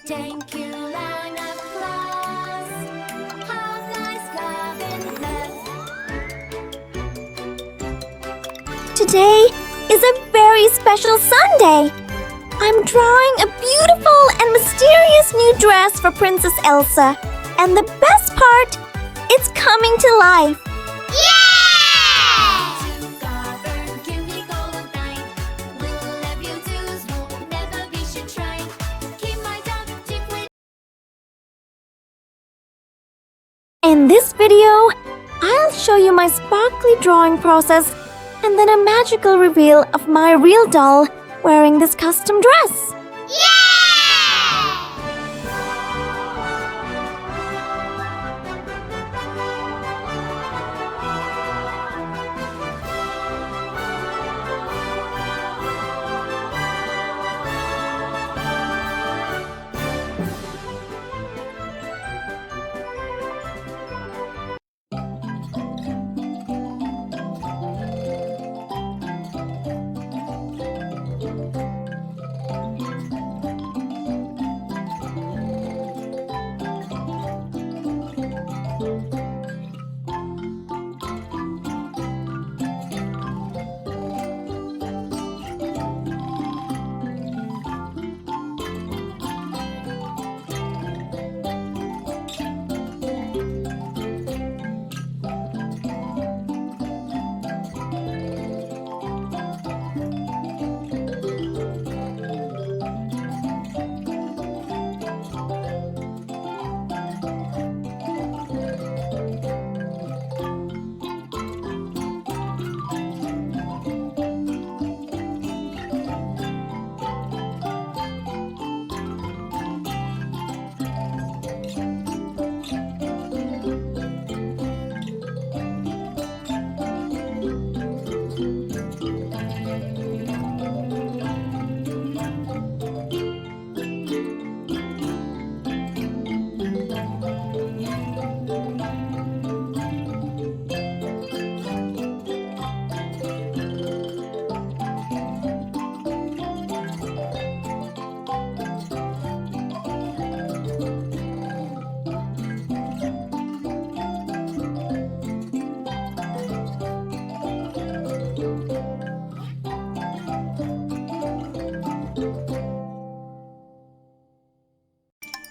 Thank you, round of applause. Have nice love and love. Today is a very special Sunday. I'm drawing a beautiful and mysterious new dress for Princess Elsa. And the best part, it's coming to life. In this video, I'll show you my sparkly drawing process and then a magical reveal of my real doll wearing this custom dress.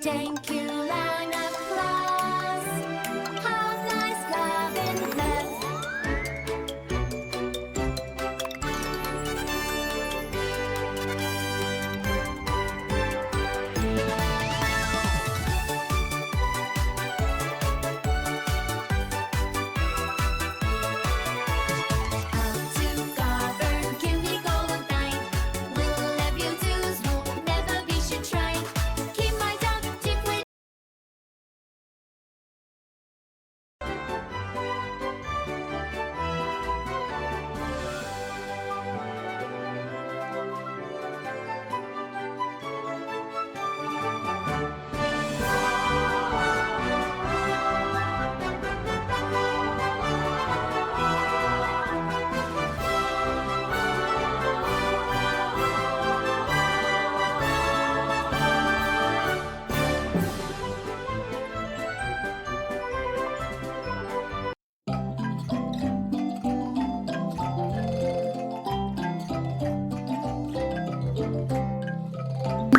Thank you, round of applause. Have nice love and love. How to govern, give me golden night. Will love you too small, never be should try. Keep my dog to play.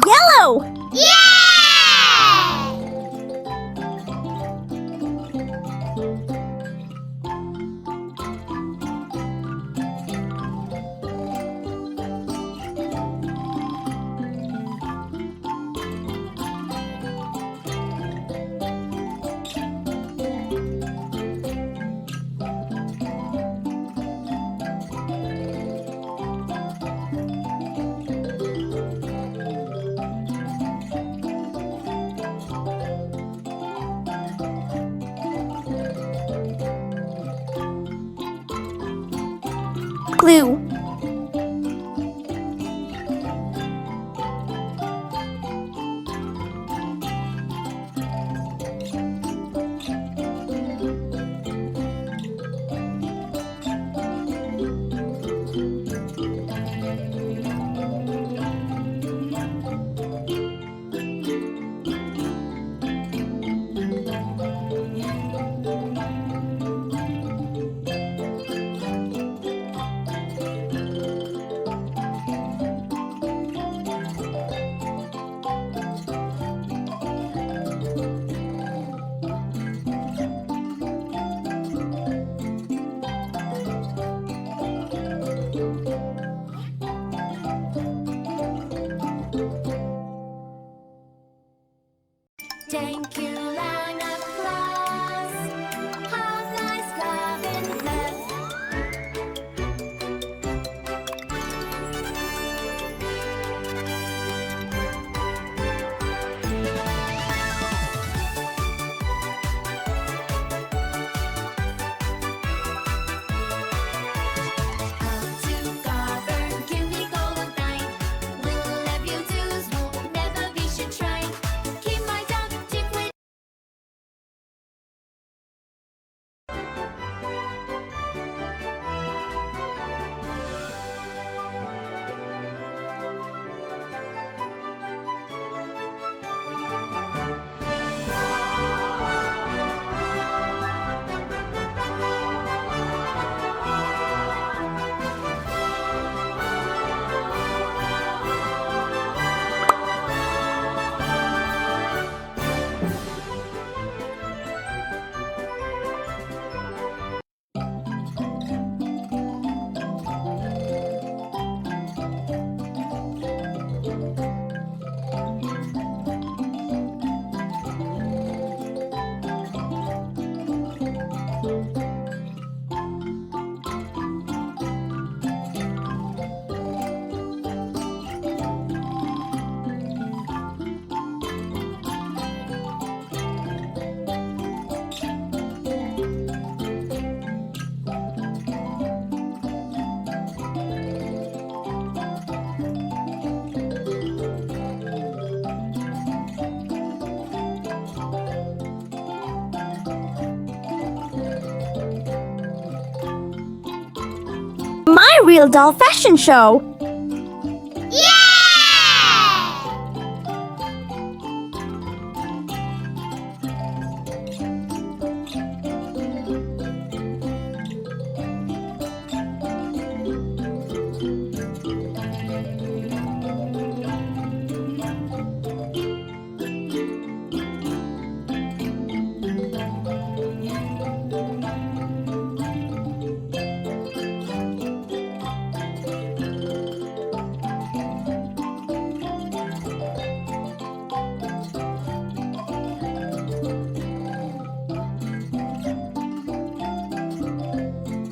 Yellow! Blue. Thank you and applause. Have nice love and love. How to govern, give me gold nine. We'll have you twos, won't never be should try. Keep my dog tip with. My Real Doll Fashion Show!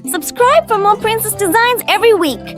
Subscribe for more princess designs every week.